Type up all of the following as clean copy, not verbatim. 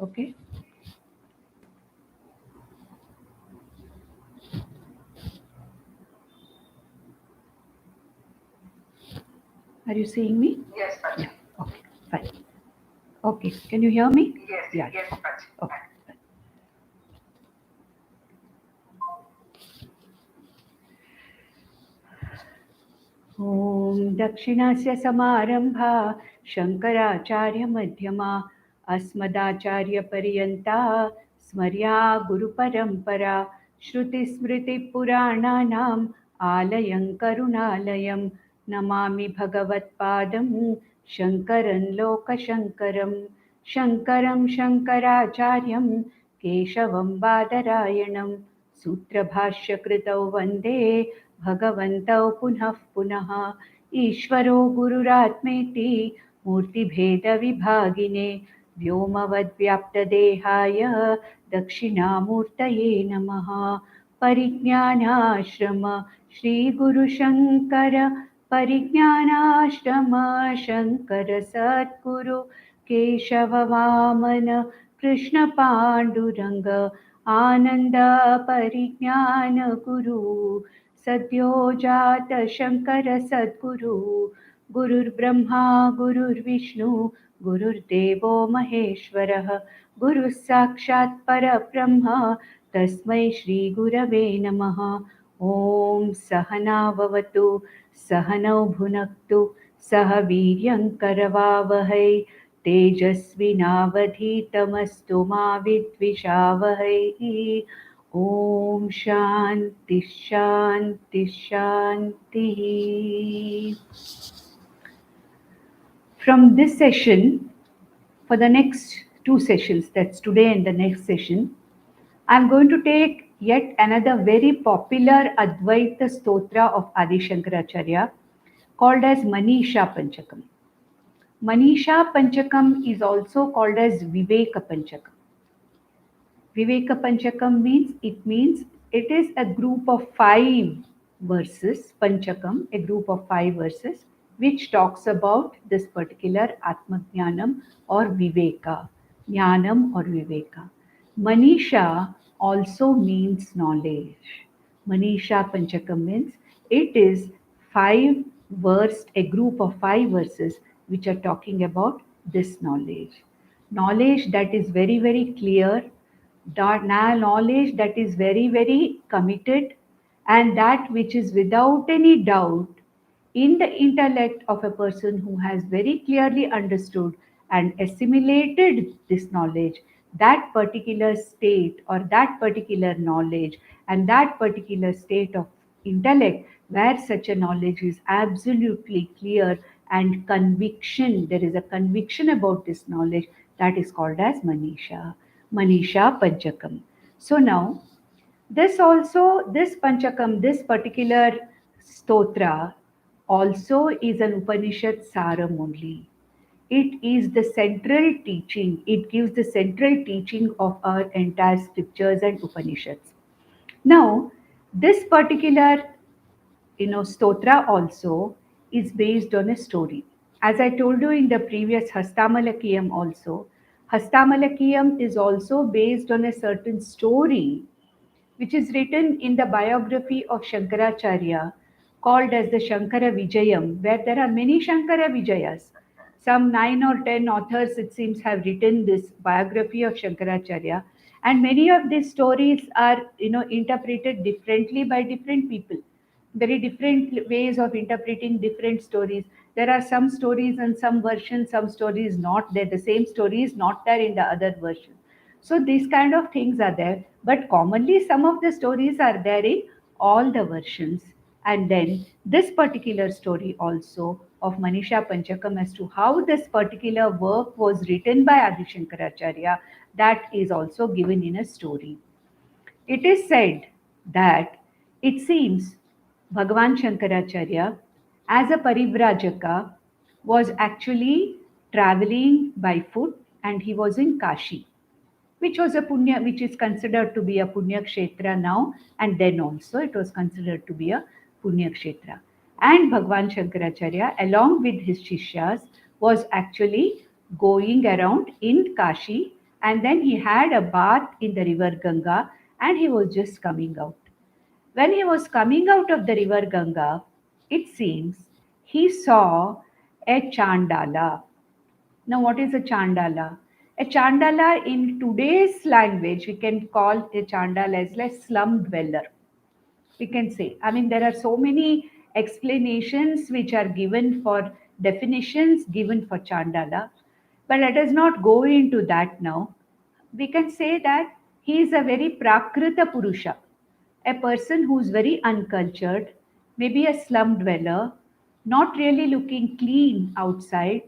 Okay. Are you seeing me? Yes, Panch. Yeah. Okay. Fine. Okay. Can you hear me? Yes, Yeah. yes, Panch. Okay. ॐ दक्षिणस्य समारम्भा शङ्कराचार्यमध्यमा अस्मदाचार्यपर्यन्ता स्मर्या गुरुपरम्परा श्रुतिस्मृतिपुराणानाम् आलयं करुणालयं नमामि भगवत्पादं शङ्करं लोकशङ्करं शङ्करं शङ्कराचार्यं केशवं बादरायणं सूत्रभाष्यकृतौ वन्दे भगवन्तौ पुनः पुनः ईश्वरो गुरुरात्मेति मूर्तिभेदविभागिने व्योमवद्व्याप्तदेहाय दक्षिणामूर्तये नमः परिज्ञानाश्रम श्रीगुरुशङ्कर परिज्ञानाश्रम शङ्कर सद्गुरु केशववामन कृष्णपाण्डुरङ्ग आनन्द परिज्ञान गुरु सद्यो जात शङ्कर सद्गुरु गुरुर्ब्रह्मा गुरुर्विष्णु गुरुर्देवो महेश्वरः गुरुः साक्षात् परब्रह्म तस्मै श्रीगुरवे नमः ॐ सहना भवतु सहनौ भुनक्तु सह वीर्यं करवावहै तेजस्विनावधीतमस्तु मा विद्विषावहै ॐ शान्ति शान्ति शान्तिः. From this session, for the next 2 sessions, that's today and the next session, I'm going to take yet another very popular Advaita Stotra of Adi Shankaracharya called as Manisha Panchakam. Manisha Panchakam is also called as Viveka Panchakam. Viveka Panchakam means it is a group of 5 verses, Panchakam, a group of 5 verses, which talks about this particular Atmajnanam or Viveka, Jnanam or Viveka. Manisha also means knowledge. Manisha Panchakam means it is 5 verse, a group of 5 verses which are talking about this knowledge. Knowledge that is very, very clear, knowledge that is very, very committed, and that which is without any doubt in the intellect of a person who has very clearly understood and assimilated this knowledge, that particular state or that particular knowledge and that particular state of intellect where such a knowledge is absolutely clear and conviction, there is a conviction about this knowledge, that is called as Manisha. Manisha Panchakam. So now, this Panchakam, this particular stotra also is an Upanishad Saram only. It is the central teaching, it gives the central teaching of our entire scriptures and Upanishads. Now, this particular stotra also is based on a story. As I told you in the previous Hastamalakiyam also, Hastamalakiyam is also based on a certain story which is written in the biography of Shankaracharya called as the Shankara Vijayam, where there are many Shankara Vijayas. Some 9 or 10 authors, it seems, have written this biography of Shankaracharya, and many of these stories are, interpreted differently by different people. Very different ways of interpreting different stories. There are some stories and some versions, some stories not there. The same story is not there in the other version. So these kind of things are there, but commonly some of the stories are there in all the versions. And then this particular story also of Manisha Panchakam as to how this particular work was written by Adi Shankaracharya, that is also given in a story. It is said that it seems Bhagavan Shankaracharya, as a Parivrajaka, was actually traveling by foot and he was in Kashi, which was a punya, which is considered to be a punya kshetra now, and then also it was considered to be a punya kshetra. And Bhagwan Shankaracharya, along with his shishyas, was actually going around in Kashi, and then he had a bath in the river Ganga, and he was just coming out. When he was coming out of the river Ganga, it seems he saw a Chandala. Now, what is a Chandala? A Chandala in today's language, we can call a Chandala as a slum dweller. We can say. I mean, there are so many explanations which are given for definitions given for Chandala, but let us not go into that now. We can say that he is a very Prakrita Purusha, a person who's very uncultured, maybe a slum dweller, not really looking clean outside,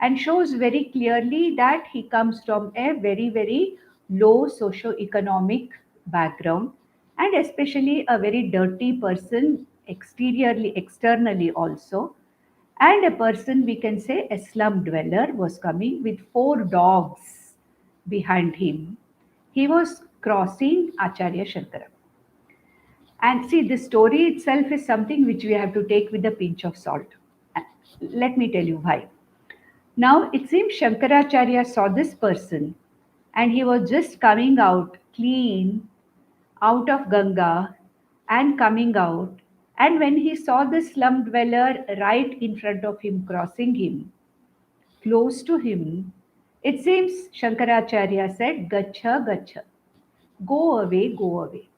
and shows very clearly that he comes from a very, very low socio-economic background, and especially a very dirty person exteriorly, externally also. And a person, we can say, a slum dweller, was coming with four dogs behind him. He was crossing Acharya Shankara. And see, this story itself is something which we have to take with a pinch of salt. Let me tell you why. Now, it seems Shankaracharya saw this person and he was just coming out clean out of Ganga and coming out. And when he saw the slum dweller right in front of him, crossing him, close to him, it seems Shankaracharya said, Gacha, Gacha, go away, go away.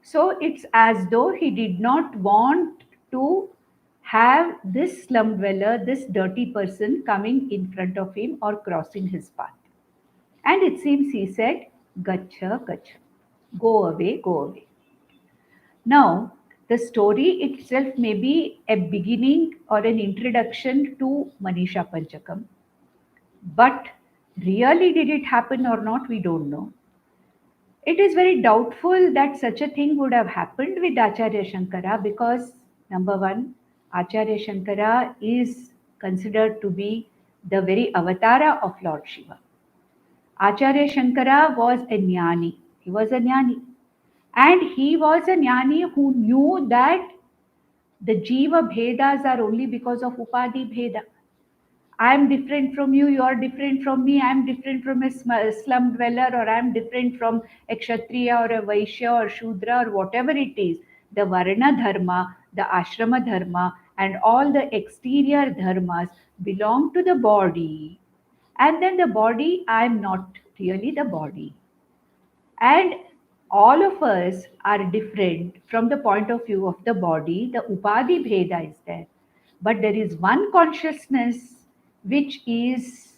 So it's as though he did not want to have this slum dweller, this dirty person coming in front of him or crossing his path. And it seems he said, Gacha, Gacha, go away, go away. Now, the story itself may be a beginning or an introduction to Manisha Panchakam, but really did it happen or not, we don't know. It is very doubtful that such a thing would have happened with Acharya Shankara because, number one, Acharya Shankara is considered to be the very avatara of Lord Shiva. Acharya Shankara was a jnani. He was a jnani. And he was a jnani who knew that the Jiva Bhedas are only because of Upadhi Bheda. I am different from you, you are different from me, I am different from a slum dweller, or I am different from a Kshatriya or a Vaishya or Shudra or whatever it is. The Varna Dharma, the Ashrama Dharma, and all the exterior dharmas belong to the body. And then the body, I am not really the body. And all of us are different from the point of view of the body. The Upadhi Bheda is there. But there is one consciousness which is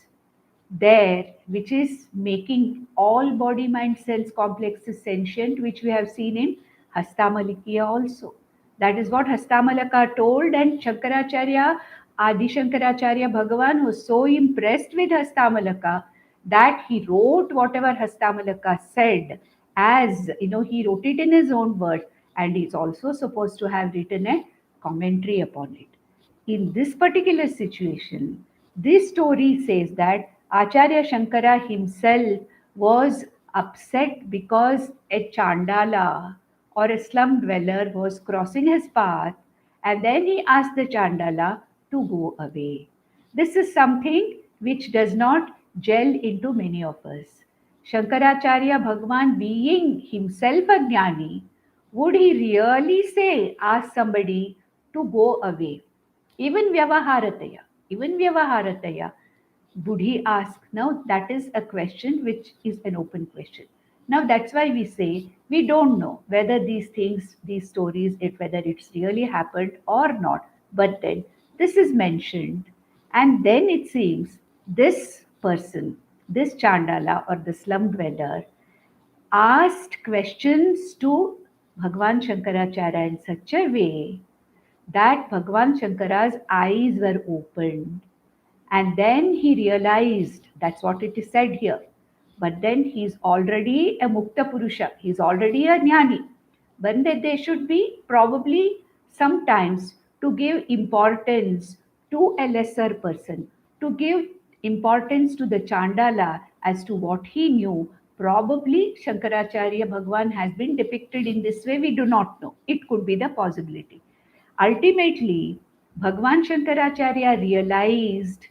there, which is making all body, mind, cells complexes sentient, which we have seen in Hastamalikiya also. That is what Hastamalaka told, and Shankaracharya, Adi Shankaracharya Bhagavan was so impressed with Hastamalaka that he wrote whatever Hastamalaka said, as you know, he wrote it in his own words, and he's also supposed to have written a commentary upon it. In this particular situation, this story says that Acharya Shankara himself was upset because a Chandala or a slum dweller was crossing his path, and then he asked the Chandala to go away. This is something which does not gel into many of us. Shankaracharya Bhagavan, being himself a jnani, would he really say, ask somebody to go away? Even Vyavaharataya, would he ask? Now, that is a question which is an open question. Now, that's why we say we don't know whether these things, these stories, whether it's really happened or not. But then this is mentioned, and then it seems this person, this Chandala or the slum dweller, asked questions to Bhagwan Shankaracharya in such a way that Bhagwan Shankara's eyes were opened. And then he realized, that's what it is said here. But then he's already a Mukta Purusha, he's already a Jnani. But then there should be probably sometimes to give importance to a lesser person, to give importance to the Chandala as to what he knew. Probably Shankaracharya Bhagwan has been depicted in this way, we do not know. It could be the possibility. Ultimately, Bhagwan Shankaracharya realized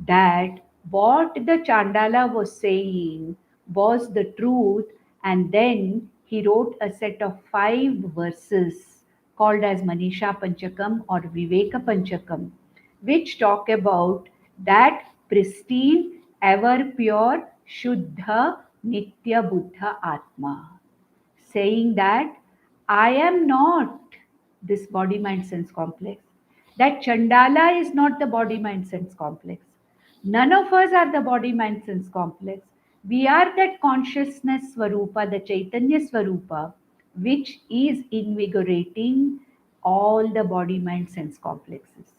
that what the Chandala was saying was the truth, and then he wrote a set of 5 verses called as Manisha Panchakam or Viveka Panchakam, which talk about that pristine, ever pure, Shuddha, Nitya Buddha Atma, saying that I am not this body mind sense complex. That Chandala is not the body mind sense complex. None of us are the body mind sense complex. We are that consciousness Swarupa, the Chaitanya Swarupa, which is invigorating all the body mind sense complexes.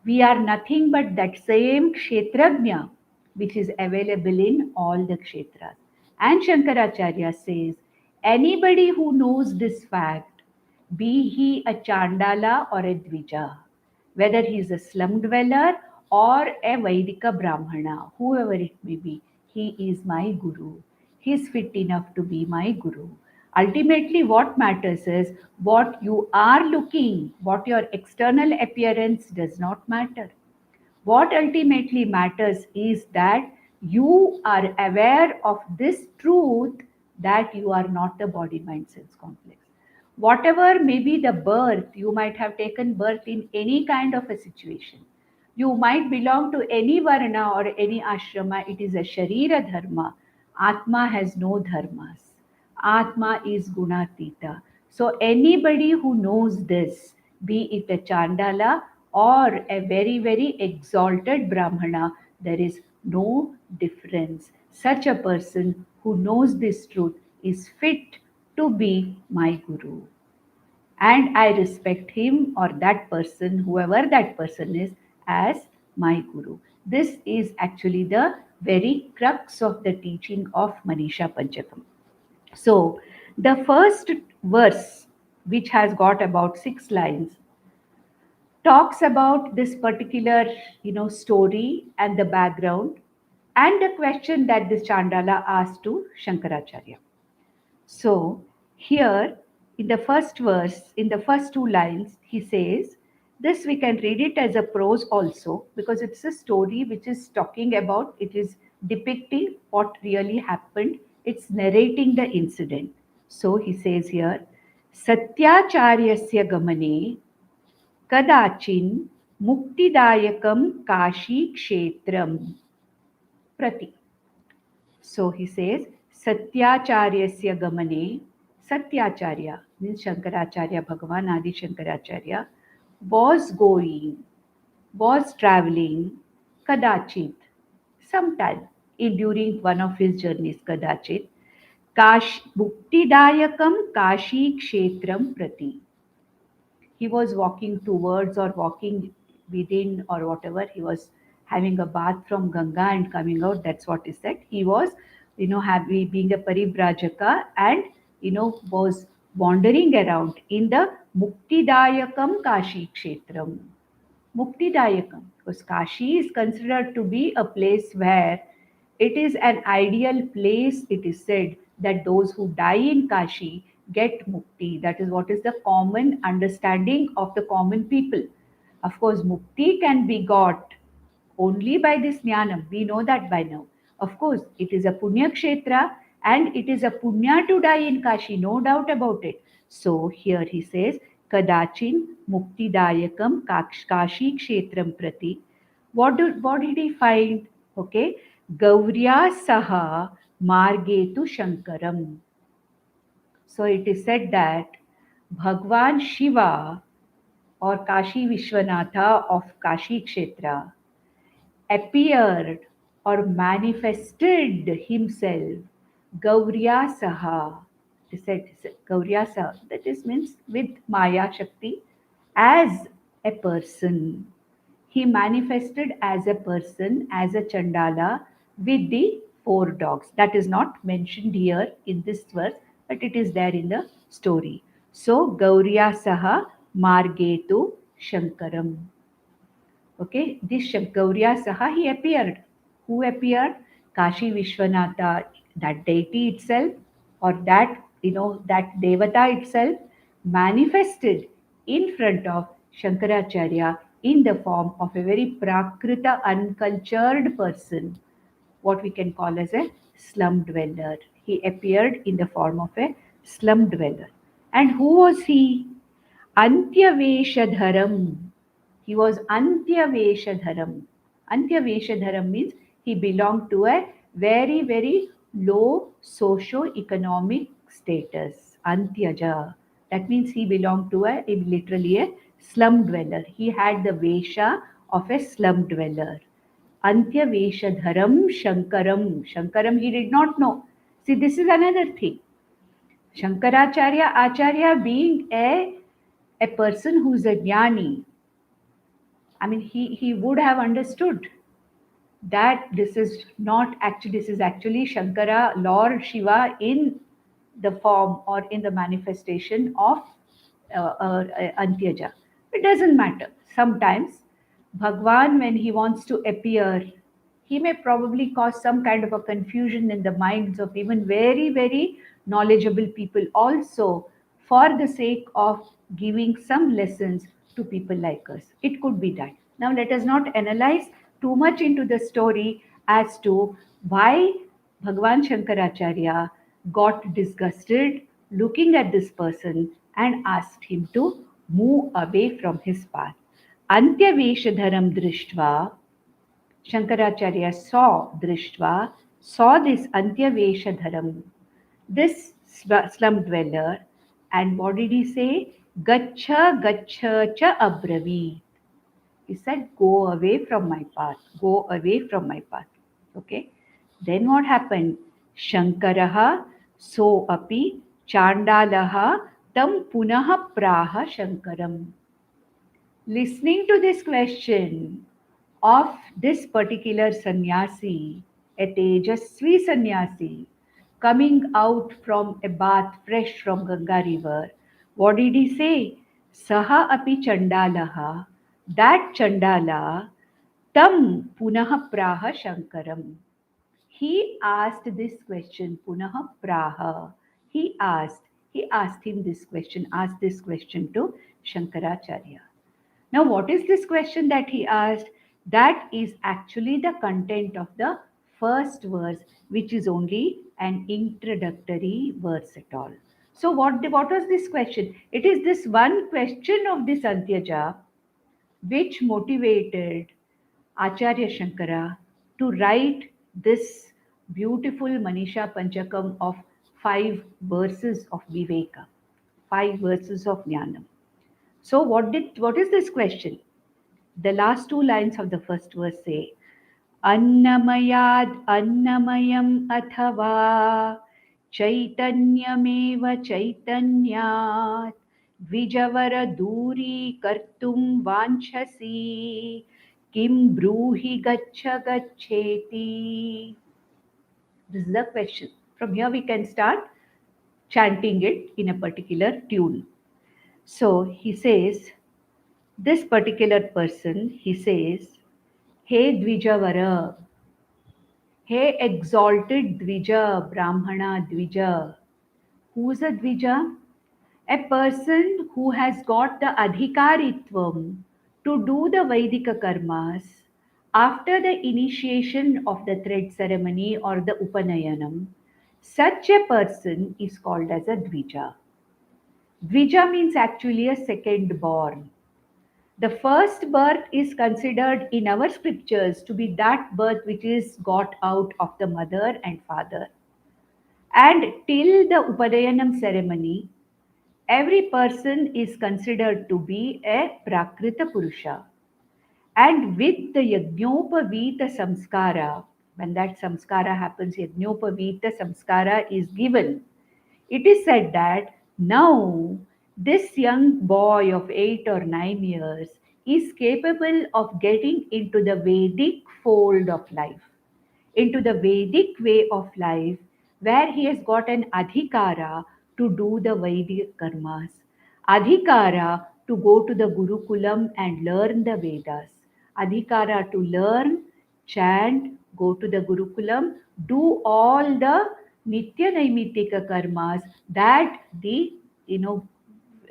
We are nothing but that same kshetrajna which is available in all the kshetras. And Shankaracharya says, anybody who knows this fact, be he a Chandala or a Dvija, whether he is a slum dweller or a Vaidika Brahmana, whoever it may be, he is my Guru. He is fit enough to be my Guru. Ultimately, what matters is what you are looking, what your external appearance does not matter. What ultimately matters is that you are aware of this truth that you are not the body mind sense complex. Whatever may be the birth, you might have taken birth in any kind of a situation. You might belong to any varna or any ashrama. It is a sharira dharma. Atma has no dharmas. Atma is gunatita. So anybody who knows this, be it a Chandala or a very, very exalted Brahmana, there is no difference. Such a person who knows this truth is fit to be my Guru. And I respect him or that person, whoever that person is, as my Guru. This is actually the very crux of the teaching of Manisha Panchakam. So, the first verse, which has got about 6 lines, talks about this particular story and the background and the question that this Chandala asked to Shankaracharya. So here in the first verse, in the first 2 lines, he says this, we can read it as a prose also because it's a story which is talking about, it is depicting what really happened, it's narrating the incident. So he says here, Satyacharyasya gamane कदाचिन् मुक्तिदायकं काशीक्षेत्रं प्रति. So he says, Satyacharyasya gamane, Satyacharya means Shankaracharya, Bhagavan Adi Shankaracharya, was going, was traveling, kadachit, sometime during one of his journeys, kadachit, Muktidayakam Kashi Kshetram Prati. He was walking towards or walking within or whatever, he was having a bath from Ganga and coming out, that's what he said. He was happy being a paribrajaka and was wandering around in the Muktidayakam Kashi Kshetram. Muktidayakam, because Kashi is considered to be a place where it is an ideal place. It is said that those who die in Kashi get mukti. That is what is the common understanding of the common people. Of course, mukti can be got only by this jnanam. We know that by now. Of course, it is a punya kshetra and it is a punya to die in Kashi, no doubt about it. So here he says, Kadachin Muktidayakam Kashi Kshetram Prati. What did he find? Okay, Gaurya Saha Margetu Shankaram. So it is said that Bhagwan Shiva or Kashi Vishwanatha of Kashi Kshetra appeared or manifested himself Gaurya Saha. It said Gaurya Saha, that is means with Maya Shakti as a person. He manifested as a person, as a Chandala with the 4 dogs. That is not mentioned here in this verse, but it is there in the story. So, Gaurya Saha Margetu Shankaram. Okay, this Gaurya Saha, he appeared. Who appeared? Kashi Vishwanatha, that deity itself, or that, that Devata itself manifested in front of Shankaracharya in the form of a very prakrita, uncultured person, what we can call as a slum dweller. He appeared in the form of a slum dweller. And who was he? Antyaveshadharam. He was Antyaveshadharam. Antyaveshadharam means he belonged to a very, very low socio-economic status. Antyaja. That means he belonged to literally a slum dweller. He had the Vesha of a slum dweller. Antyaveshadharam Shankaram. Shankaram he did not know. See, this is another thing. Shankaracharya, Acharya being a person who's a jnani, I mean, he would have understood that this is actually Shankara, Lord Shiva in the form or in the manifestation of Antyaja. It doesn't matter. Sometimes Bhagwan, when he wants to appear, he may probably cause some kind of a confusion in the minds of even very, very knowledgeable people also for the sake of giving some lessons to people like us. It could be that. Now, let us not analyze too much into the story as to why Bhagwan Shankaracharya got disgusted looking at this person and asked him to move away from his path. Antyaveshadharam drishtva, Shankaracharya saw this Antyaveshadharam, this slum dweller, and what did he say? Gacha gacha cha abravi. He said, go away from my path, go away from my path. Okay. Then what happened? Shankaraha so api chandalaha tam punaha praha Shankaram. Listening to this question of this particular sannyasi, a Tejasvi sannyasi, coming out from a bath fresh from Ganga river, what did he say? Saha api chandalaha, that chandala, tam punaha praha Shankaram. He asked this question, punaha praha. He asked him this question, asked this question to Shankaracharya. Now, what is this question that he asked? That is actually the content of the first verse, which is only an introductory verse at all. So, what was this question? It is this one question of this Antyaja which motivated Acharya Shankara to write this beautiful Manisha Panchakam of 5 verses of Viveka, 5 verses of Jnanam. So, what is this question? The last 2 lines of the first verse say, Annamayad Annamayam Athava Chaitanyameva Chaitanyat Dvijavara Duri Kartum Vanchasi Kim Bruhi Gacha Gacheti. This is the question. From here we can start chanting it in a particular tune. So he says, this particular person, he says, Hey Dvijavara, Hey exalted Dvija, Brahmana Dvija. Who's a Dvija? A person who has got the adhikaritvam to do the Vaidika karmas after the initiation of the thread ceremony or the Upanayanam. Such a person is called as a Dvija. Dvija means actually a second born. The first birth is considered in our scriptures to be that birth which is got out of the mother and father. And till the Upadayanam ceremony, every person is considered to be a Prakrita Purusha. And with the Yajnopavita Samskara, when that Samskara happens, Yajnopavita Samskara is given. It is said that now this young boy of 8 or 9 years is capable of getting into the Vedic fold of life, into the Vedic way of life, where he has got an adhikara to do the Vedic karmas, adhikara to go to the Gurukulam and learn the Vedas, adhikara to learn, chant, go to the Gurukulam, do all the Nitya Naimittika karmas that the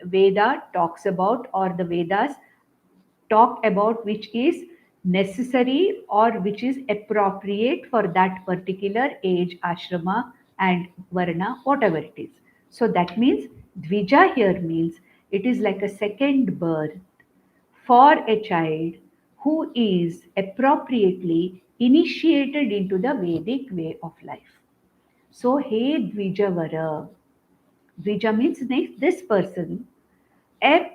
Veda talks about or the Vedas talk about which is necessary or which is appropriate for that particular age, ashrama, and varna, whatever it is. So that means Dvija here means it is like a second birth for a child who is appropriately initiated into the Vedic way of life. So, hey Dvijavara, Dvija means this person, an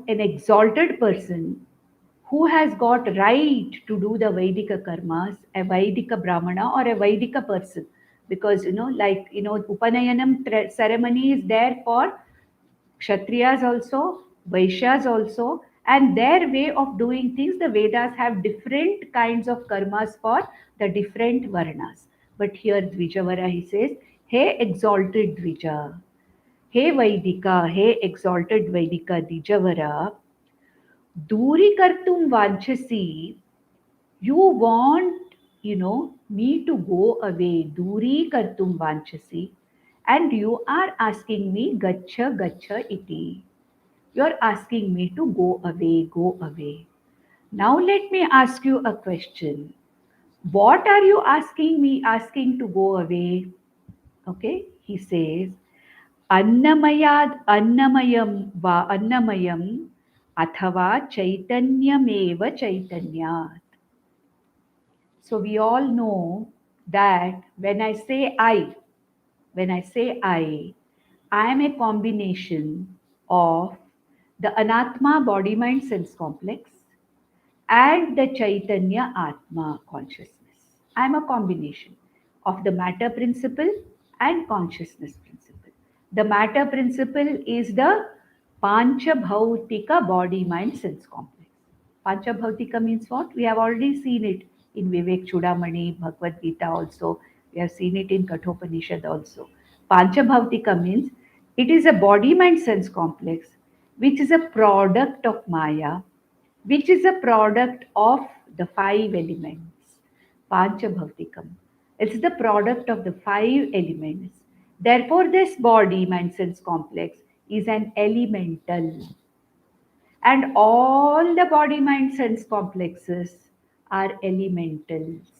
exalted person who has got right to do the Vedika karmas, a Vedika Brahmana or a Vedika person. Because, Upanayanam ceremony is there for Kshatriyas also, Vaishyas also, and their way of doing things, the Vedas have different kinds of karmas for the different varnas. But here Dvijavara, he says, Hey exalted Dvija, Hey Vaidika, Hey exalted Vaidika Dvijavara, Duri kartum vanchasi, you want, me to go away, Duri kartum vanchasi, and you are asking me, Gacha, Gacha iti. You're asking me to go away, go away. Now let me ask you a question. What are you asking me asking to go away? Okay, he says, Annamayad Annamayam va Annamayam Athava Chaitanyameva Chaitanyat. So we all know that when I say I am a combination of the Anatma body mind sense complex and the Chaitanya Atma consciousness. I am a combination of the matter principle and consciousness principle. The matter principle is the Panchabhautika body mind sense complex. Panchabhautika means what? We have already seen it in Vivek Chudamani, Bhagavad Gita also. We have seen it in Kathopanishad also. Panchabhautika means it is a body mind sense complex which is a product of Maya, which is a product of the five elements, Panchabhautikam. It's the product of the five elements. Therefore, this body mind sense complex is an elemental. And all the body mind sense complexes are elementals.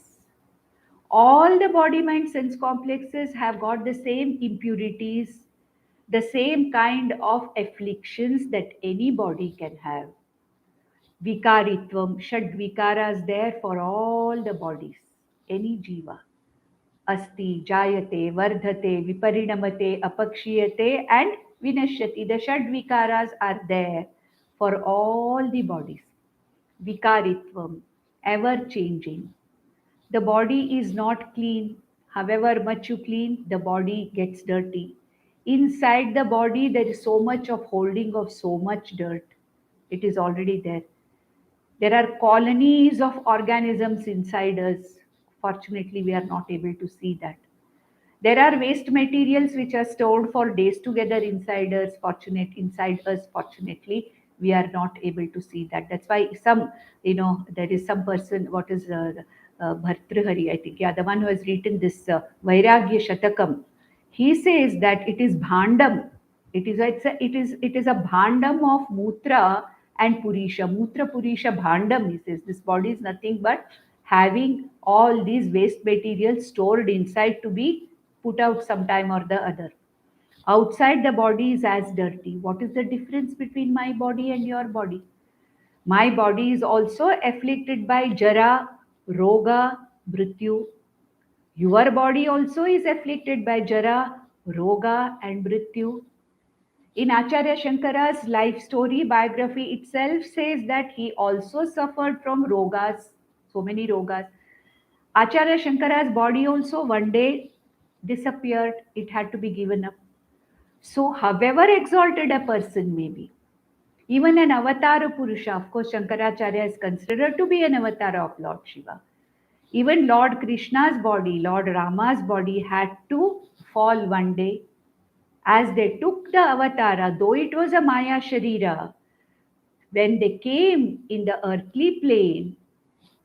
All the body mind sense complexes have got the same impurities, the same kind of afflictions that any body can have. Vikaritvam, Shad Vikaras there for all the bodies, any jiva. Asti, Jayate, Vardhate, Viparinamate, Apakshiyate, and Vinashyati. The Shad Vikaras are there for all the bodies. Vikaritvam, ever changing. The body is not clean. However much you clean, the body gets dirty. Inside the body, there is so much of holding of so much dirt. It is already there. There are colonies of organisms inside us. Fortunately, we are not able to see that. There are waste materials which are stored for days together inside us. Fortunately, we are not able to see that. That's why there is some person, what is Bhartrihari, I think, yeah, the one who has written this Vairagya Shatakam. He says that it is bhandam. It is a bhandam of mutra and purisha. Mutra purisha bhandam. He says this body is nothing but having all these waste materials stored inside to be put out sometime or the other. Outside the body is as dirty. What is the difference between my body and your body? My body is also afflicted by jara, roga, mrityu. Your body also is afflicted by jara, roga, and mrityu. In Acharya Shankara's life story, biography itself says that he also suffered from rogas, so many rogas. Acharya Shankara's body also one day disappeared, it had to be given up. So, however exalted a person may be, even an avatar Purusha, of course, Shankaracharya is considered to be an avatar of Lord Shiva. Even Lord Krishna's body, Lord Rama's body had to fall one day as they took the avatara, though it was a Maya Sharira, when they came in the earthly plane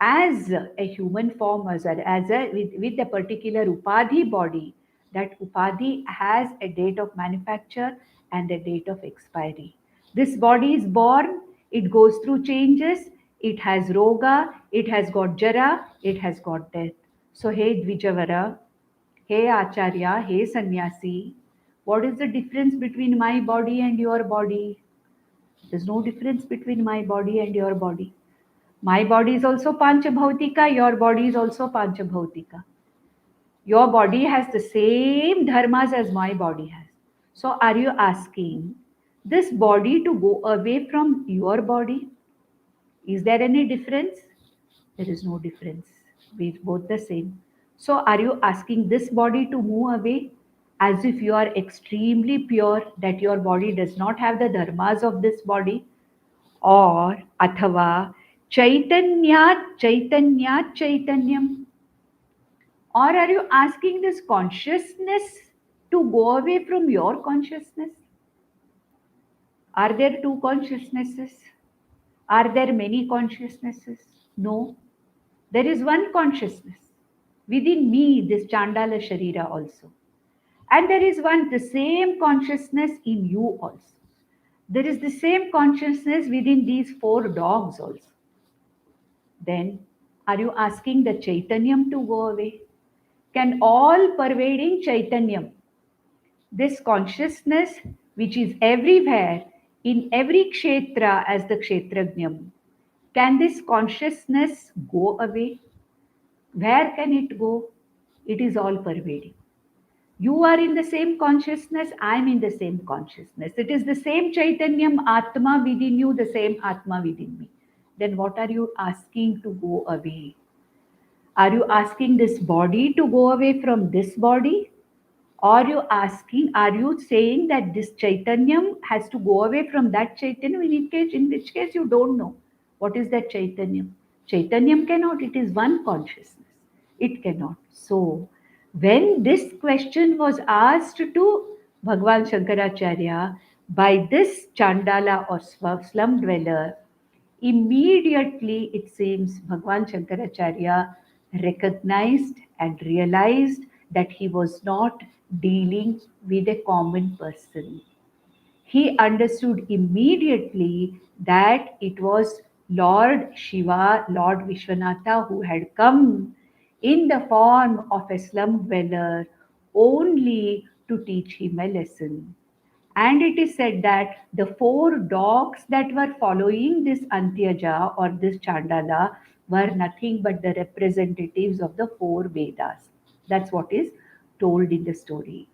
as a human form, with a particular Upadhi body, that Upadhi has a date of manufacture and a date of expiry. This body is born, It goes through changes. It has roga, it has got jara, it has got death. So, hey Dvijavara, hey Acharya, hey Sannyasi, what is the difference between my body and your body? There's no difference between my body and your body. My body is also Panchabhautika, your body is also Panchabhautika. Your body has the same dharmas as my body has. So, are you asking this body to go away from your body? Is there any difference? There is no difference. We both the same. So, are you asking this body to move away as if you are extremely pure, that your body does not have the dharmas of this body? Or, athava, chaitanyat chaitanyam? Or are you asking this consciousness to go away from your consciousness? Are there two consciousnesses? Are there many consciousnesses? No. There is one consciousness within me, this Chandala Sharira also. And there is one, the same consciousness in you also. There is the same consciousness within these four dogs also. Then, are you asking the Chaitanyam to go away? Can all pervading Chaitanyam, this consciousness which is everywhere in every kshetra as the kshetrajnam, can this consciousness go away? Where can it go? It is all pervading. You are in the same consciousness, I am in the same consciousness. It is the same Chaitanyam Atma within you, the same Atma within me. Then what are you asking to go away? Are you asking this body to go away from this body? Are you asking, are you saying that this Chaitanyam has to go away from that Chaitanyam? In which case you don't know. What is that Chaitanyam? Chaitanyam cannot, it is one consciousness. It cannot. So, when this question was asked to Bhagwan Shankaracharya by this Chandala or slum dweller, immediately it seems Bhagwan Shankaracharya recognized and realized that he was not dealing with a common person. He understood immediately that it was Lord Shiva, Lord Vishwanatha, who had come in the form of a slum dweller only to teach him a lesson. And it is said that the four dogs that were following this Antyaja or this Chandala were nothing but the representatives of the four Vedas. That's what is told in the story.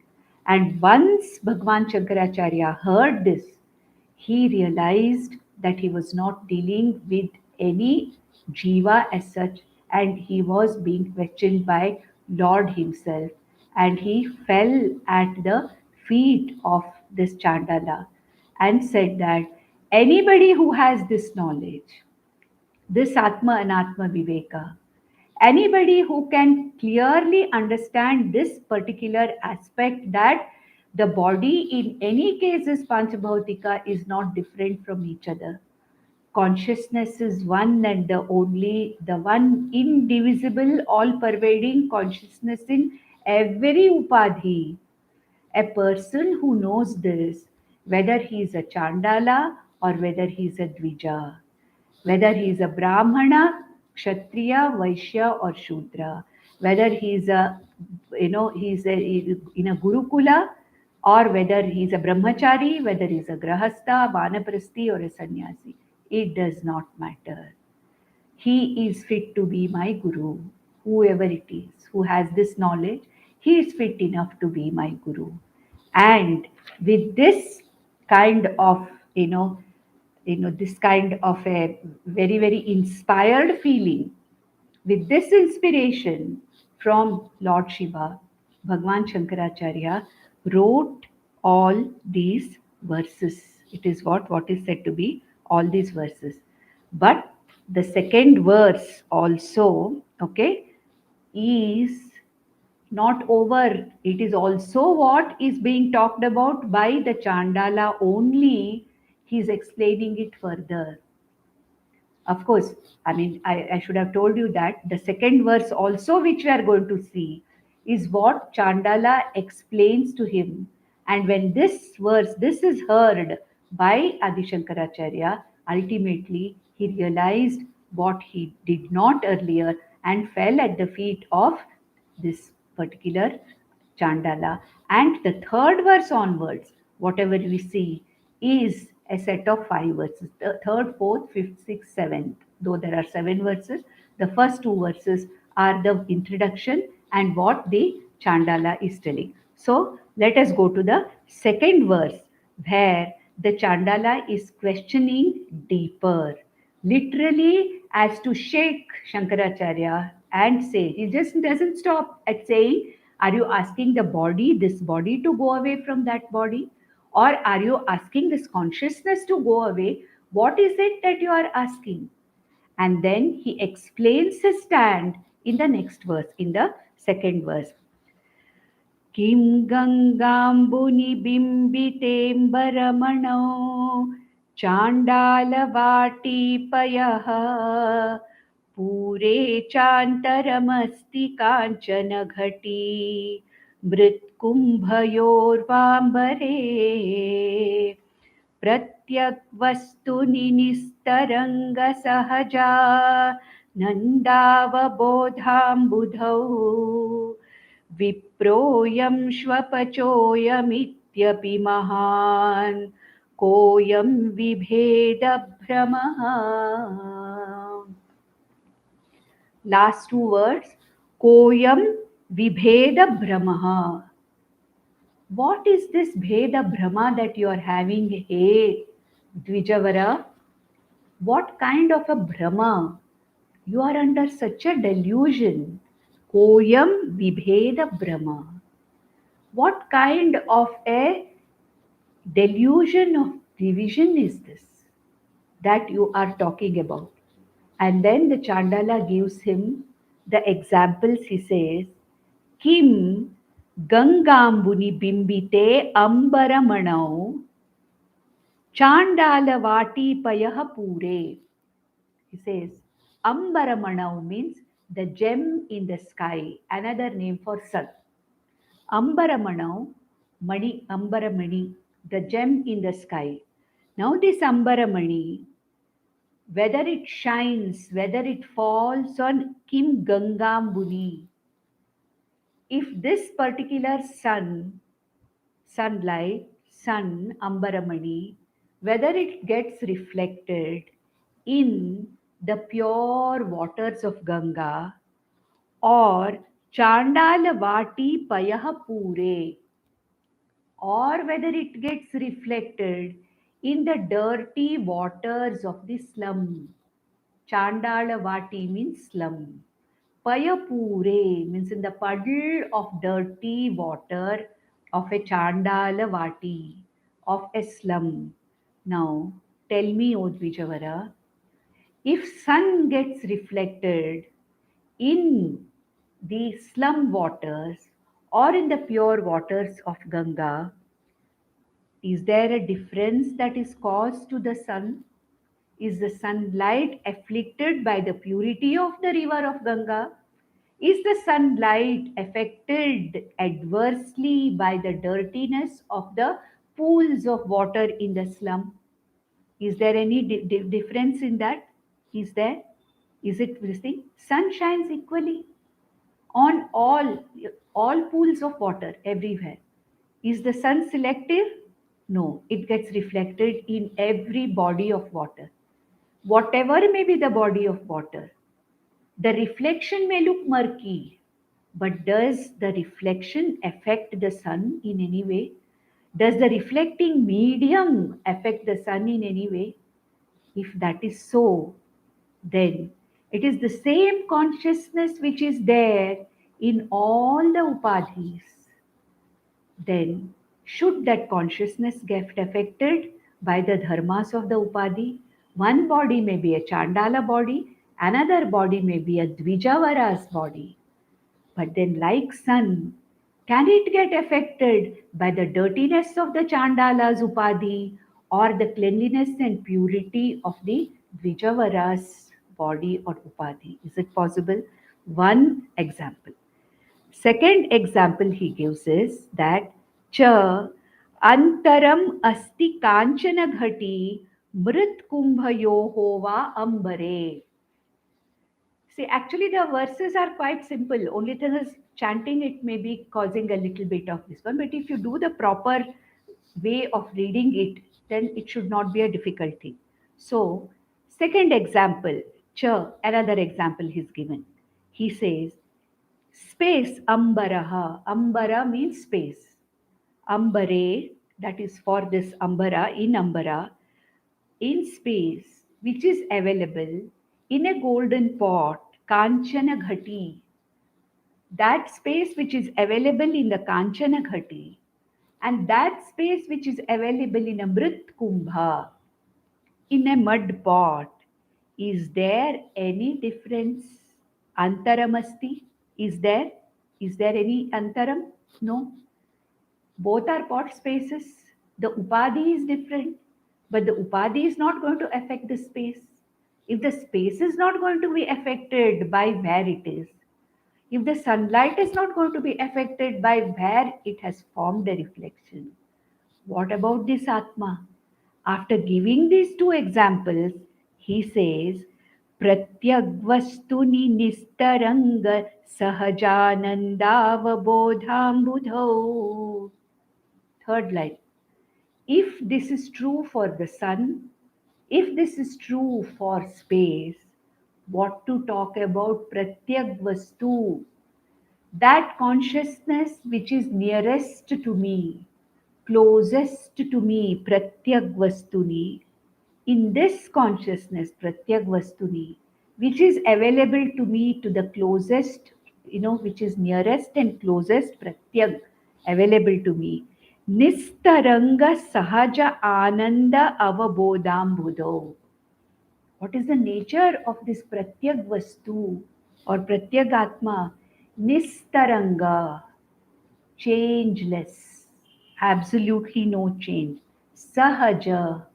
And once Bhagwan Shankaracharya heard this, he realized that he was not dealing with any jiva as such, and he was being questioned by Lord himself. And he fell at the feet of this Chandala and said that anybody who has this knowledge, this Atma Anatma Viveka, anybody who can clearly understand this particular aspect, that the body in any case is Panchabhautika, is not different from each other. Consciousness is one and the only, the one indivisible, all pervading consciousness in every upadhi. A person who knows this, whether he is a Chandala or whether he is a Dvija, whether he is a Brahmana, Kshatriya, Vaishya, or Shudra, whether he is a, he is in a Gurukula, or whether he is a Brahmachari, whether he is a Grahastha, Vanaprasthi, or a Sannyasi. It does not matter. He is fit to be my Guru, whoever it is who has this knowledge, he is fit enough to be my Guru. And with this kind of, this kind of a very, very inspired feeling, with this inspiration from Lord Shiva, Bhagwan Shankaracharya wrote all these verses. It is what is said to be all these verses. But the second verse also, okay, is not over. It is also what is being talked about by the Chandala only. He is explaining it further. Of course, I should have told you that the second verse also, which we are going to see, is what Chandala explains to him. And when this verse, this is heard by Adi Shankaracharya, Ultimately, he realized what he did not earlier and fell at the feet of this particular Chandala. And the third verse onwards, whatever we see, is a set of five verses. The third, fourth, fifth, sixth, seventh. Though there are seven verses, the first two verses are the introduction and what the Chandala is telling. So let us go to the second verse where the Chandala is questioning deeper, literally as to shake Shankaracharya and say, he just doesn't stop at saying, are you asking the body, this body, to go away from that body? Or are you asking this consciousness to go away? What is it that you are asking? And then he explains his stand in the next verse, in the second verse. किं गङ्गाम्बुनिबिम्बितेऽम्बरमणौ चाण्डालवाटीपयः पूरे चान्तरमस्ति काञ्चनघटी मृत्कुम्भयोर्वाम्बरे प्रत्यग्वस्तुनि निस्तरङ्गसहजा नन्दावबोधाम्बुधौ विप्रोऽयं श्वपचोऽयमित्यपि महान् कोऽयं विभेदभ्रमः. Last two words, koyam vibheda brahma. What is this bheda brahma that you are having? Hey, Dvijavara, what kind of a brahma? You are under such a delusion. Koyam vibheda brahma. What kind of a delusion of division is this that you are talking about? And then the Chandala gives him the examples. He says, Kim Gangambuni bimbite ambaramanau Chandalavati payaha pure. He says, Ambaramanau means the gem in the sky, another name for sun. Ambaramanau, Mani, Ambaramani, the gem in the sky. Now this Ambaramani, whether it shines, whether it falls on Kim Gangambuni, if this particular sunlight, sun, Ambaramani, whether it gets reflected in the pure waters of Ganga or Chandalavati Payaha Pure, or whether it gets reflected in the dirty waters of the slum. Chandalavati means slum. Payapure means in the puddle of dirty water of a Chandalavati, of a slum. Now, tell me, O Dvijavara, if sun gets reflected in the slum waters or in the pure waters of Ganga, is there a difference that is caused to the sun? Is the sunlight afflicted by the purity of the river of Ganga? Is the sunlight affected adversely by the dirtiness of the pools of water in the slum? Is there any difference in that? Is there? Is it this thing? Sun shines equally on all pools of water everywhere. Is the sun selective? No, it gets reflected in every body of water. Whatever may be the body of water, the reflection may look murky, but does the reflection affect the sun in any way? Does the reflecting medium affect the sun in any way? If that is so, then it is the same consciousness which is there in all the upadhis. Then, should that consciousness get affected by the dharmas of the upadhi? One body may be a Chandala body, another body may be a Dvijavara's body. But then, like sun, can it get affected by the dirtiness of the Chandala's upadhi or the cleanliness and purity of the Dvijavara's body or upadhi? Is it possible? One example. Second example he gives is that cha antaram asti kanchana ghati Mrit kumbhayoho va ambare. See, actually, the verses are quite simple. Only thing is, chanting it may be causing a little bit of this one. But if you do the proper way of reading it, then it should not be a difficulty. So, second example, another example he's given. He says, space ambaraha. Ambara means space. Ambare, that is for this ambara, in space, which is available in a golden pot, Kanchana Ghati, that space which is available in the Kanchana Ghati, and that space which is available in a Mrit Kumbha, in a mud pot, is there any difference? Antaramasti? Is there? Is there any antaram? No. Both are pot spaces. The upadhi is different, but the upadhi is not going to affect the space. If the space is not going to be affected by where it is, if the sunlight is not going to be affected by where it has formed a reflection, what about this Atma? After giving these two examples, he says, Pratyagvastuni nistaranga sahajanandavabodhambudho. Third line. If this is true for the sun, if this is true for space, what to talk about Pratyag Vastu, that consciousness which is nearest to me, closest to me, Pratyag Vastuni, in this consciousness, Pratyag Vastuni, which is available to me to the closest, which is nearest and closest, Pratyag, available to me. Nistaranga Sahaja Ananda Avabodhambudo. What is the nature of this Pratyag Vastu or Pratyag Atma? Nistaranga, changeless, absolutely no change. Sahaja,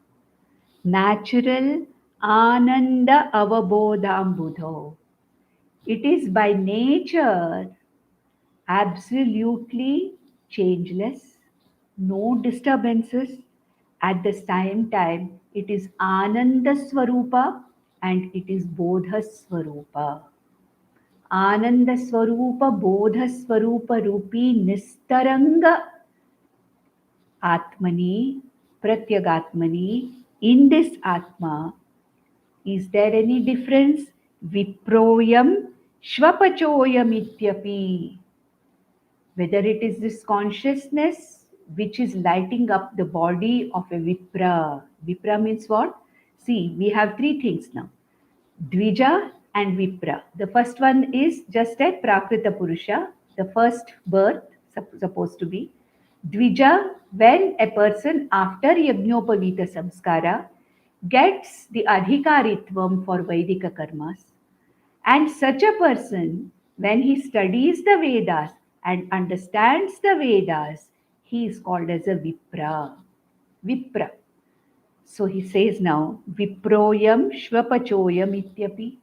natural, Ananda Avabodhambudho. It is by nature absolutely changeless, no disturbances. At the same time, it is Ananda Swarupa and it is Bodha Swarupa. Ananda Swarupa, Bodha Swarupa Rupi Nistaranga Atmani, Pratyagatmani, in this Atma, is there any difference? Viproyam Shvapachoyam Ityapi. Whether it is this consciousness which is lighting up the body of a Vipra. Vipra means what? See, we have three things now. Dvija and Vipra. The first one is just a Prakrita Purusha, the first birth, supposed to be. Dvija, when a person after Yagnopavita Samskara gets the Adhikaritvam for Vaidika Karmas, and such a person, when he studies the Vedas and understands the Vedas, he is called as a Vipra. Vipra. So he says now, Viproyam Shvapachoyam Ityapi.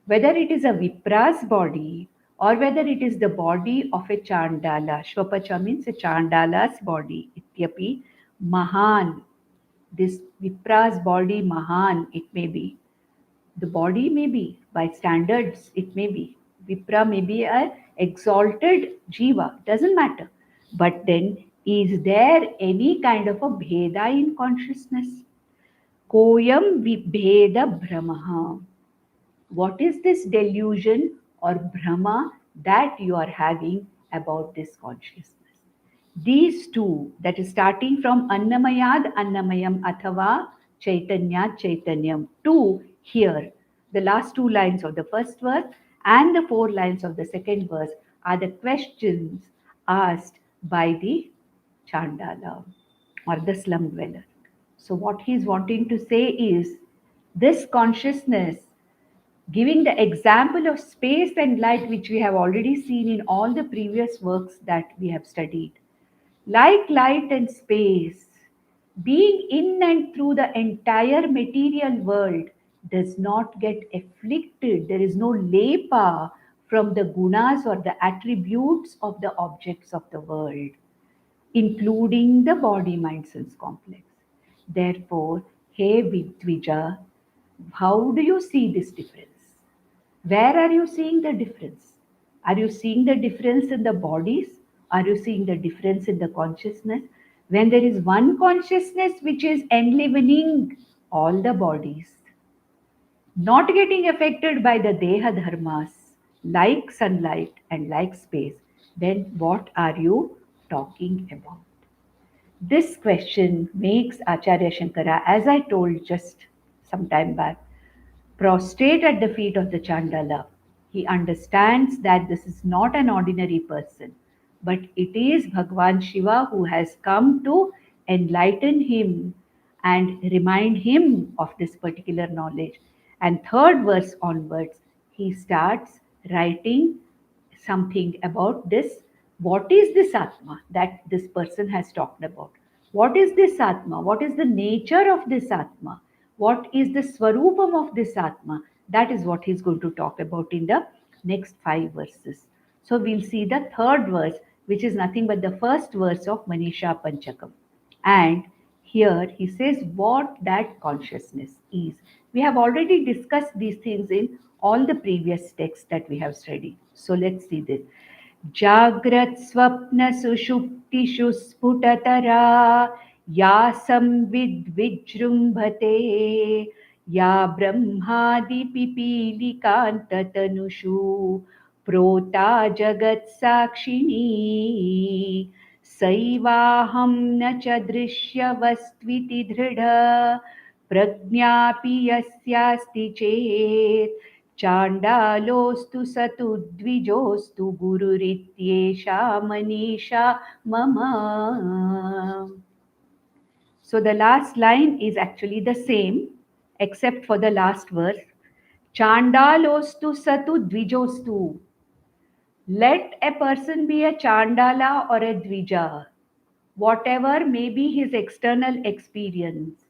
Whether it is a Vipra's body or whether it is the body of a Chandala, Shvapacha means a Chandala's body, Ityapi, Mahan. This Vipra's body, Mahan, it may be. The body may be, by standards, it may be. Vipra may be an exalted Jiva, doesn't matter. But then, is there any kind of a Bheda in consciousness? Koyam Vibheda Brahmaha. What is this delusion or Brahma that you are having about this consciousness? These two, that is starting from Annamayad Annamayam Athava Chaitanya Chaitanyam, to here, the last two lines of the first verse and the four lines of the second verse are the questions asked by the Chandala or the slum dweller. So, what he is wanting to say is this consciousness, giving the example of space and light, which we have already seen in all the previous works that we have studied. Like light and space, being in and through the entire material world does not get afflicted. There is no lepa from the gunas or the attributes of the objects of the world, including the body mind sense complex. Therefore, Hey Vidvija, how do you see this difference? Where are you seeing the difference? Are you seeing the difference in the bodies? Are you seeing the difference in the consciousness? When there is one consciousness which is enlivening all the bodies, not getting affected by the Deha dharmas, like sunlight and like space, then what are you talking about? This question makes Acharya Shankara, as I told just some time back, prostrate at the feet of the Chandala. He understands that this is not an ordinary person, but it is Bhagwan Shiva who has come to enlighten him and remind him of this particular knowledge. And third verse onwards, he starts writing something about this. What is this Atma that this person has talked about? What is this Atma? What is the nature of this Atma? What is the Swarupam of this Atma? That is what he's going to talk about in the next 5 verses. So we'll see the third verse, which is nothing but the first verse of Manisha Panchakam. And here he says what that consciousness is. We have already discussed these things in all the previous texts that we have studied. So let's see this. Jagrat Swapna Sushuptishu Sputatara Ya Samvid Vijrumbhate Ya Brahmadi Pipili Kantatanushu Prota Jagat Sakshini सैवाहं न च दृश्यवस्त्विति दृढ प्रज्ञापि यस्यास्ति चेत् चाण्डालोऽस्तु स तु द्विजोऽस्तु गुरुरित्येषा मनीषा मम. So the last line is actually the same except for the last verse. Chandalostu satu dvijostu. Let a person be a chandala or a dvija, whatever may be his external experience.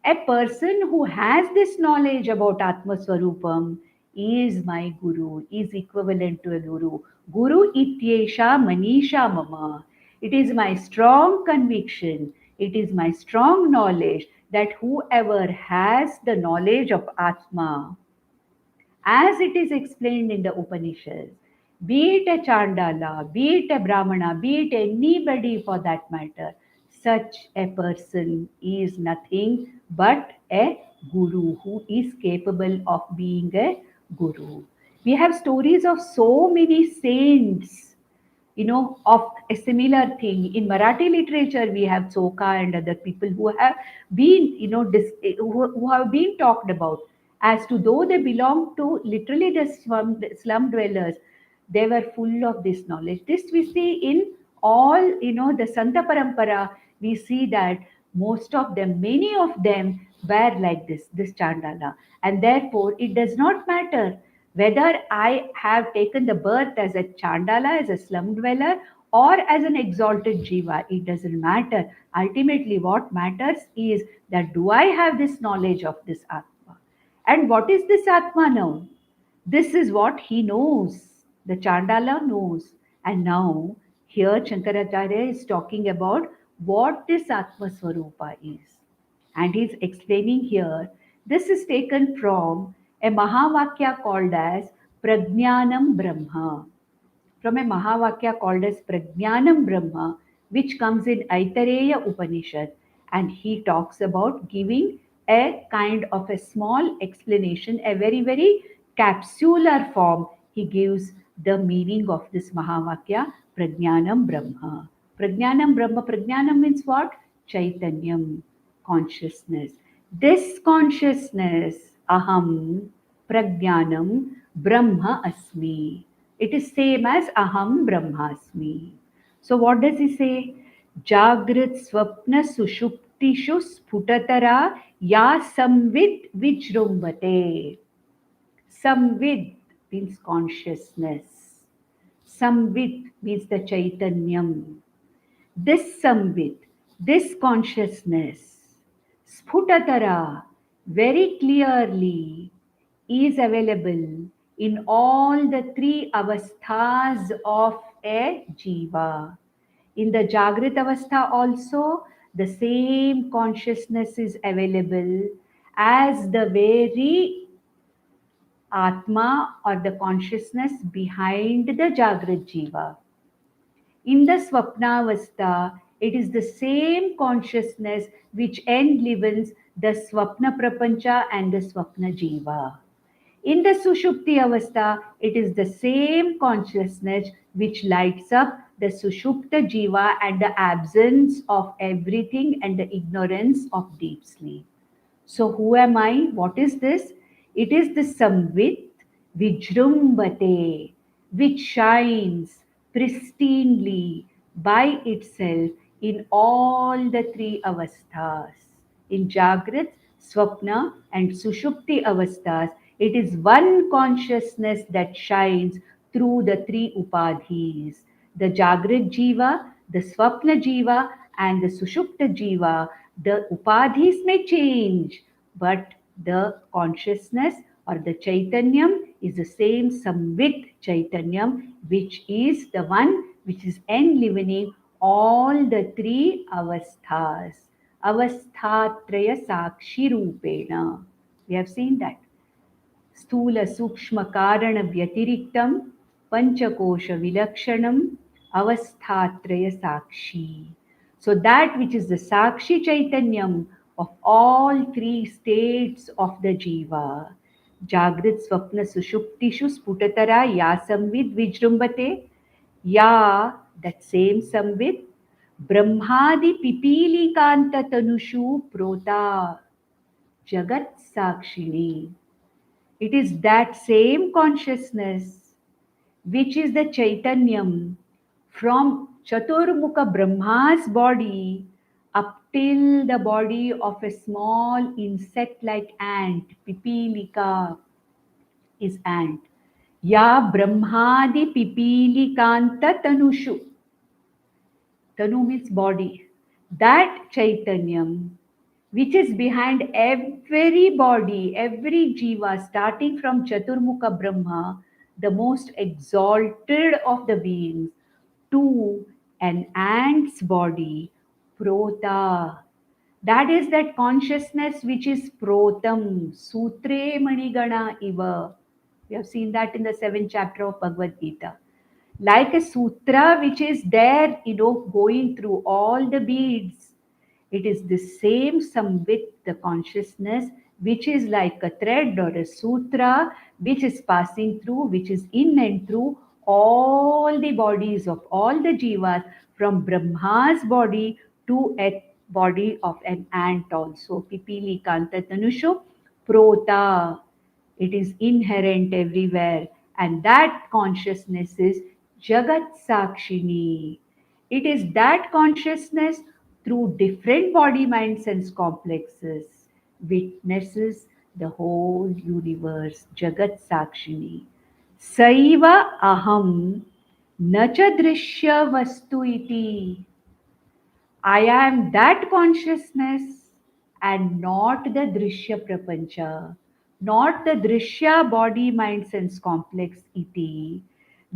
A person who has this knowledge about Atma Swarupam is my Guru, is equivalent to a Guru. Guru ityesha manisha mama. It is my strong conviction, it is my strong knowledge that whoever has the knowledge of Atma, as it is explained in the Upanishads, be it a Chandala, be it a Brahmana, be it anybody for that matter, such a person is nothing but a Guru who is capable of being a Guru. We have stories of so many saints, of a similar thing. In Marathi literature, we have Soka and other people who have been, who have been talked about as to though they belong to literally the slum dwellers, they were full of this knowledge. This we see in all, the Santa Parampara, we see that most of them, many of them were like this Chandala. And therefore, it does not matter whether I have taken the birth as a Chandala, as a slum dweller, or as an exalted Jiva, it doesn't matter. Ultimately, what matters is that do I have this knowledge of this Atma? And what is this Atma now? This is what he knows. The Chandala knows. And now, here Shankaracharya is talking about what this Atma Swarupa is. And he's explaining here, this is taken from a Mahavakya called as Prajnanam Brahma. From a Mahavakya called as Prajnanam Brahma, which comes in Aitareya Upanishad. And he talks about giving a kind of a small explanation, a very, very capsular form. He gives the meaning of this Mahavakya, Prajnanam Brahma. Prajnanam Brahma, Prajnanam means what? Chaitanyam, consciousness. This consciousness, Aham, Prajnanam, Brahma Asmi. It is same as Aham Brahmasmi. So what does he say? Jagrit Swapna Sushuptishu Sputatara Ya Samvid Vijrumbate. Samvid means consciousness. Samvid means the Chaitanyam. This Samvid, this consciousness, Sputatara, very clearly is available in all the three avasthas of a jiva. In the Jagrit avastha also, the same consciousness is available as the very Atma or the consciousness behind the Jagrat Jiva. In the Swapnavastha, it is the same consciousness which enlivens the Swapna Prapancha and the Swapna Jiva. In the Sushupti Avastha, it is the same consciousness which lights up the Sushupta Jiva and the absence of everything and the ignorance of deep sleep. So, who am I? What is this? It is the Samvit Vijrumbate, which shines pristinely by itself in all the three avasthas. In Jagrat, Swapna, and Sushupti avasthas, it is one consciousness that shines through the three upadhis, the Jagrat Jiva, the Swapna Jiva, and the Sushupta Jiva. The upadhis may change, but the consciousness or the Chaitanyam is the same Samvit Chaitanyam, which is the one which is enlivening all the three avasthas. Avasthatraya Sakshi Rupena. We have seen that. स्थूल सूक्ष्म कारण व्यतिरिक्तम पंचकोश विलक्षणम अवस्थात्रय साक्षी. So that which is the Sakshi Chaitanyam of all three states of the Jiva. Jagrit Swapna Sushuptishu Sputatara Ya Samvid Vijrumbate. Ya, that same Samvid. Brahmadi Pipili Kanta Tanushu Prota Jagat Sakshini. It is that same consciousness which is the Chaitanyam from Chaturmukha Brahma's body up till the body of a small insect like ant, Pipilika is ant. Ya Brahmadi Pipilikanta Tanushu. Tanu means body. That Chaitanyam which is behind every body, every jiva, starting from Chaturmukha Brahma, the most exalted of the beings, to an ant's body, Prota. That is that consciousness which is Protam, Sutre Manigana Iva. We have seen that in the 7th chapter of Bhagavad Gita. Like a sutra which is there, going through all the beads. It is the same Samvit, the consciousness, which is like a thread or a sutra, which is passing through, which is in and through all the bodies of all the jivas, from Brahma's body to a body of an ant also. Pipili Kanta Tanusho Prota. It is inherent everywhere. And that consciousness is Jagat Sakshini. It is that consciousness through different body, mind, sense complexes witnesses the whole universe. Jagat Sakshini. Saiva aham nacha drishya vastu iti. I am that consciousness and not the drishya prapancha, not the drishya body mind sense complex iti.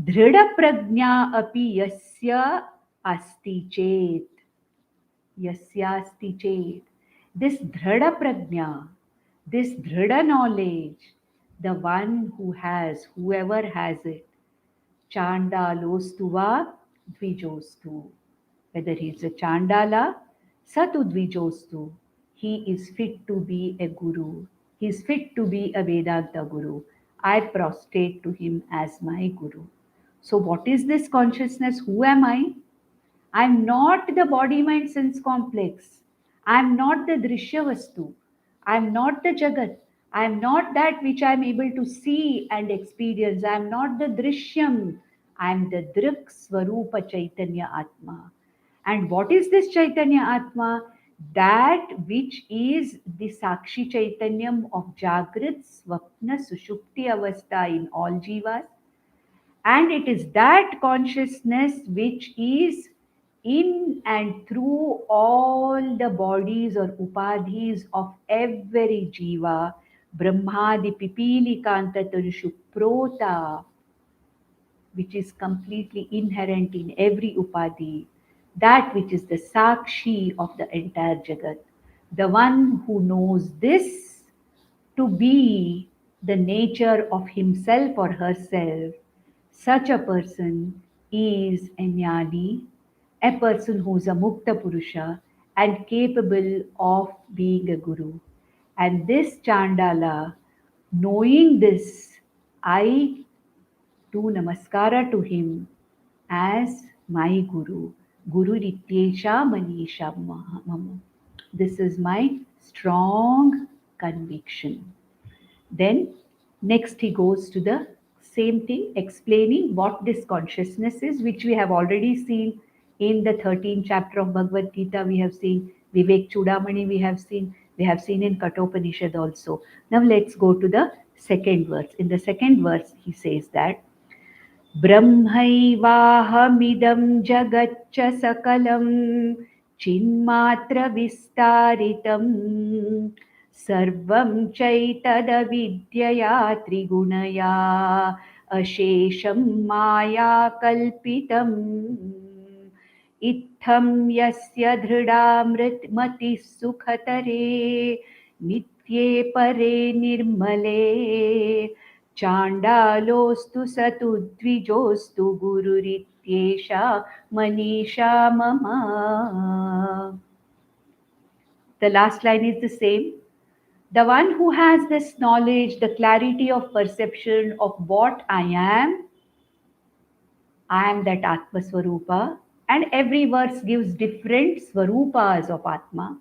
Dhrida prajna api yasya asti chet. Yasya asti chet. This dhrida prajna, this dhrida knowledge, the one who has, whoever has it, Chandalostuva Dvijostu. Whether he is a Chandala, Satudvijostu, he is fit to be a Guru. He is fit to be a Vedanta Guru. I prostrate to him as my Guru. So, what is this consciousness? Who am I? I am not the body mind sense complex. I am not the Drishya Vastu. I am not the Jagat. I am not that which I am able to see and experience. I am not the Drishyam. I am the Drik Swarupa Chaitanya Atma. And what is this Chaitanya Atma? That which is the Sakshi Chaitanyam of Jagrat, Swapna, Sushupti Avastha in all jivas. And it is that consciousness which is in and through all the bodies or upadhis of every jiva, Brahmadi Pipili Kanta Tanshu Prota, which is completely inherent in every upadhi. that which is the Sakshi of the entire Jagat. The one who knows this to be the nature of himself or herself, such a person is a jnani, a person who is a mukta purusha and capable of being a guru. And this Chandala, knowing this, I do namaskara to him as my guru. Guru Rityesha Manisha Mama. This is my strong conviction. Then next he goes to the same thing, explaining what this consciousness is, which we have already seen in the 13th chapter of Bhagavad Gita. We have seen Vivek Chudamani, we have seen in Kathopanishad also. Now let's go to the second verse. In the second verse, he says that ब्रह्मैवाहमिदं जगच्च सकलं चिन्मात्रविस्तारितं सर्वं चैतदविद्यया त्रिगुणया अशेषं मायाकल्पितम् इत्थं यस्य दृढा मतिः सुखतरे नित्ये परे निर्मले चाण्डालोऽस्तु स तु द्विजोऽस्तु गुरुरित्येषा मनीषा मम. The last line is the same. The one who has this knowledge, the clarity of perception of what I am that Atma Swarupa, and every verse gives different Swarupas of Atma,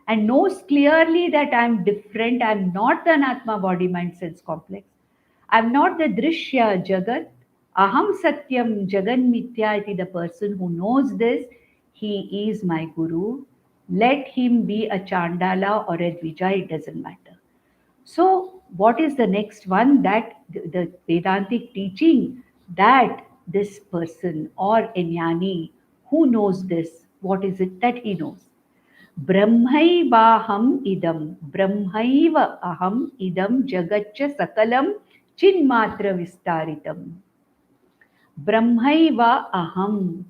and knows clearly that I am different, I am not the Anatma body mind sense complex. I am not the Drishya Jagat. Aham Satyam Jagan Mithya iti, the person who knows this, he is my Guru. Let him be a Chandala or a Dvija, it doesn't matter. So, what is the next one? That the Vedantic teaching that this person or a jnani who knows this, what is it that he knows? Brahmaivaham idam, Brahmaiva aham idam jagatcha sakalam chinmatra vistaritam. Brahmaiva aham,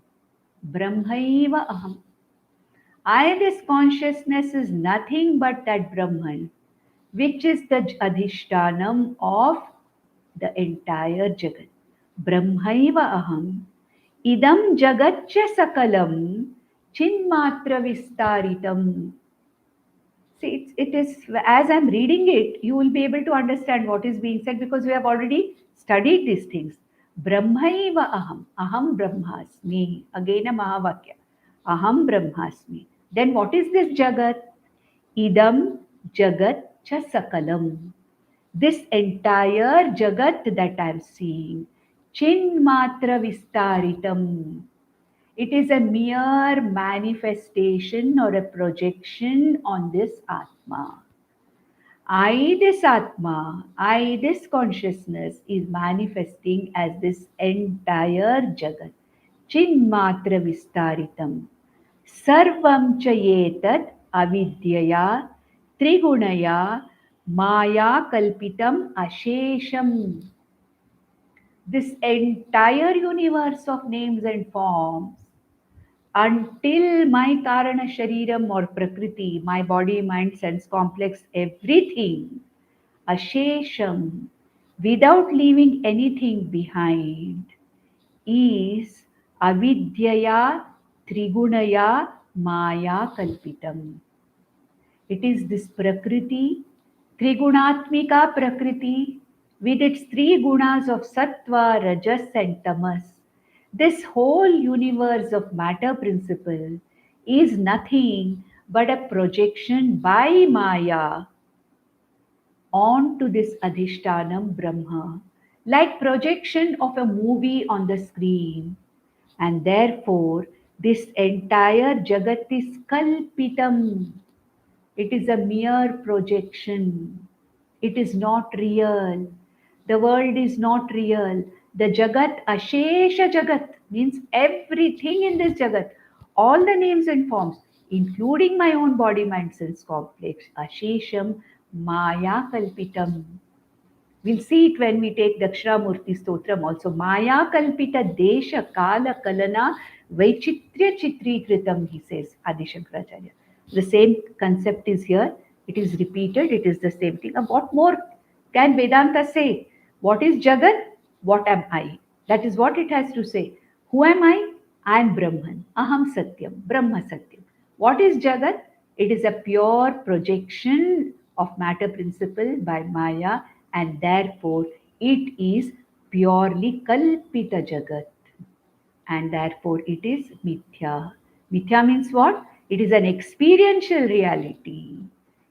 Brahmaiva aham. I, this consciousness, is nothing but that Brahman, which is the adhishtanam of the entire Jagat. Brahmaiva aham, idam jagatcha sakalam chinmatra vistaritam. See, it is, as I'm reading it, you will be able to understand what is being said because we have already studied these things. Brahmaiva aham, aham brahmasmi, again a mahavakya, aham brahmasmi. Then what is this jagat? Idam jagat cha sakalam. This entire jagat that I am seeing, chinmatra vistaritam. It is a mere manifestation or a projection on this Atma. I, this Atma, I, this consciousness is manifesting as this entire Jagat. Chinmatra vistaritam. Sarvam chayetat avidyaya trigunaya maya kalpitam ashesham. This entire universe of names and forms, until my Karana Shariram or Prakriti, my body, mind, sense complex, everything, Ashesham, without leaving anything behind, is Avidyaya Trigunaya Maya Kalpitam. It is this Prakriti, Trigunatmika Prakriti, with its three gunas of Sattva, Rajas and Tamas. This whole universe of matter principle is nothing but a projection by Maya onto this Adhishtanam Brahma, like projection of a movie on the screen. And therefore, this entire Jagat is Kalpitam. It is a mere projection. It is not real. The world is not real. The Jagat, Ashesha Jagat, means everything in this Jagat, all the names and forms, including my own body, mind, sense complex, Ashesham Maya Kalpitam. We'll see it when we take Dakshinamurti Stotram also. Maya Kalpita Desha Kala Kalana Vaichitrya Chitrikritam, he says, Adi Shankaracharya. The same concept is here. It is repeated. It is the same thing. And what more can Vedanta say? What is Jagat? What am I? That is what it has to say. Who am I? I am Brahman. Aham Satyam. Brahma Satyam. What is Jagat? It is a pure projection of matter principle by Maya, and therefore it is purely Kalpita Jagat, and therefore it is Mithya. Mithya means what? It is an experiential reality.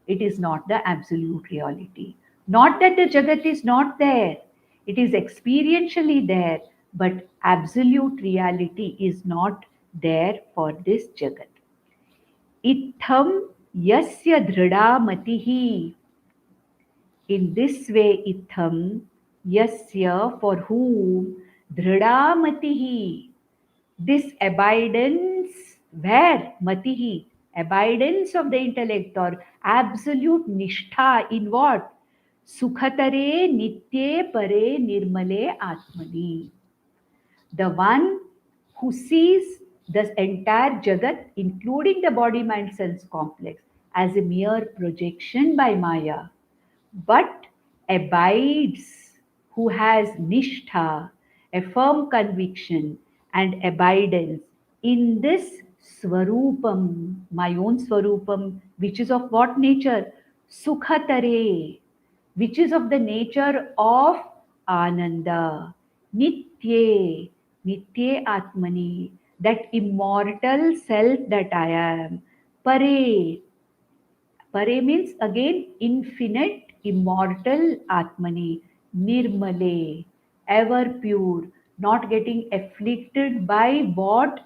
It is not the absolute reality. Not that the Jagat is not there, it is experientially there, but absolute reality is not there for this Jagat. Itham yasya dhrida matihi. In this way, itham yasya, for whom, dhrida matihi, this abidance, where matihi, abidance of the intellect or absolute nishtha in what? Sukhatare nitye pare nirmale atmani. The one who sees the entire Jagat, including the body mind sense complex, as a mere projection by Maya, but abides, who has nishtha, a firm conviction and abidance in this swarupam, my own swarupam, which is of what nature? Sukhatare, which is of the nature of Ananda, Nitye, Nitye Atmani, that immortal self that I am, Pare, Pare means again infinite, immortal Atmani, Nirmale, ever pure, not getting afflicted by what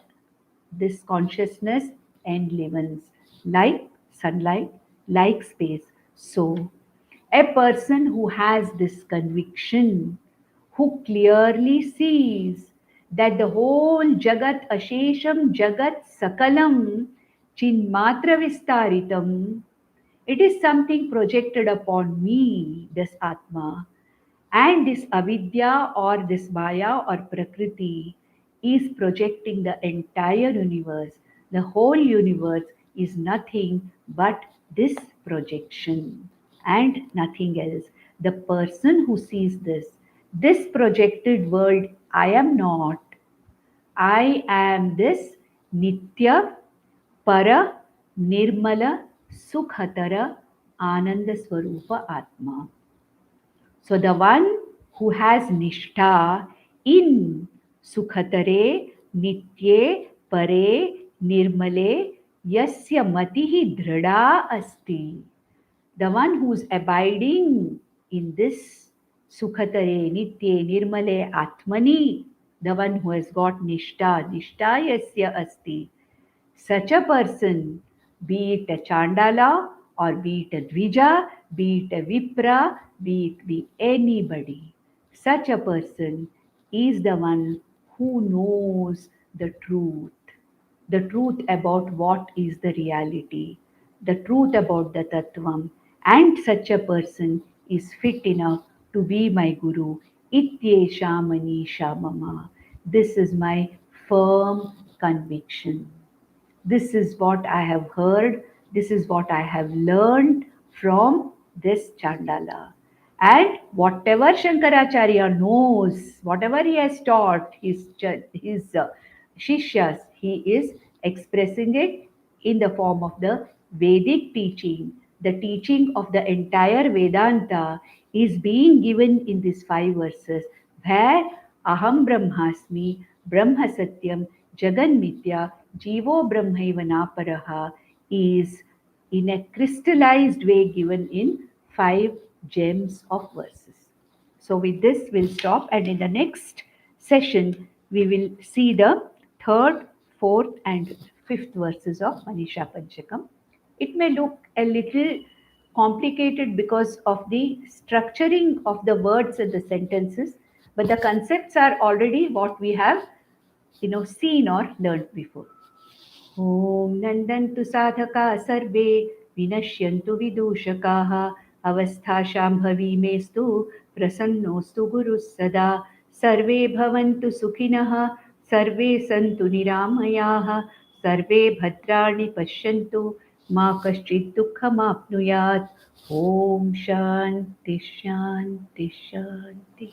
this consciousness enlivens, like sunlight, like space. So, a person who has this conviction, who clearly sees that the whole Jagat Ashesham Jagat Sakalam Chinmatra Vistaritam, it is something projected upon me, this Atma, and this avidya or this maya or prakriti is projecting the entire universe. The whole universe is nothing but this projection and nothing else. The person who sees this projected world, I am not. I am this Nitya, Para, Nirmala, Sukhatara, Ananda Swarupa Atma. So the one who has nishtha in Sukhatare, Nitye, Pare, Nirmale, Yasya Matihi Dhrida Asti. The one who's abiding in this Sukhatare, Nitye, Nirmale, Atmani, the one who has got nishtha, nishtha Yasya Asti. Such a person, be it a Chandala or be it a Dvija, be it a Vipra, be it be anybody, such a person is the one who knows the truth about what is the reality, the truth about the Tattvam, and such a person is fit enough to be my Guru. Ityesha Manisha Mama. This is my firm conviction. This is what I have heard, this is what I have learned from this Chandala. And whatever Shankaracharya knows, whatever he has taught his Shishyas, he is expressing it in the form of the Vedic teaching. The teaching of the entire Vedanta is being given in these 5 verses, where Aham Brahmasmi, Brahma Satyam, Jagan Mithya, Jivo Brahmaiva Naparaha is in a crystallized way given in 5 gems of verses. So, with this, we'll stop, and in the next session, we will see the third, fourth, and fifth verses of Manisha Panchakam. It may look a little complicated because of the structuring of the words and the sentences, but the concepts are already what we have seen or learned before. ॐ नन्दन्तु साधका सर्वे विनश्यन्तु विदूषकाः अवस्थाशाम्भवी मेस्तु प्रसन्नोऽस्तु गुरुः सदा सर्वे भवन्तु सुखिनः सर्वे सन्तु निरामयाः, सर्वे भद्राणि पश्यन्तु, मा कश्चित् दुःखमाप्नुयात्। ॐ शान्ति शान्ति शान्तिः।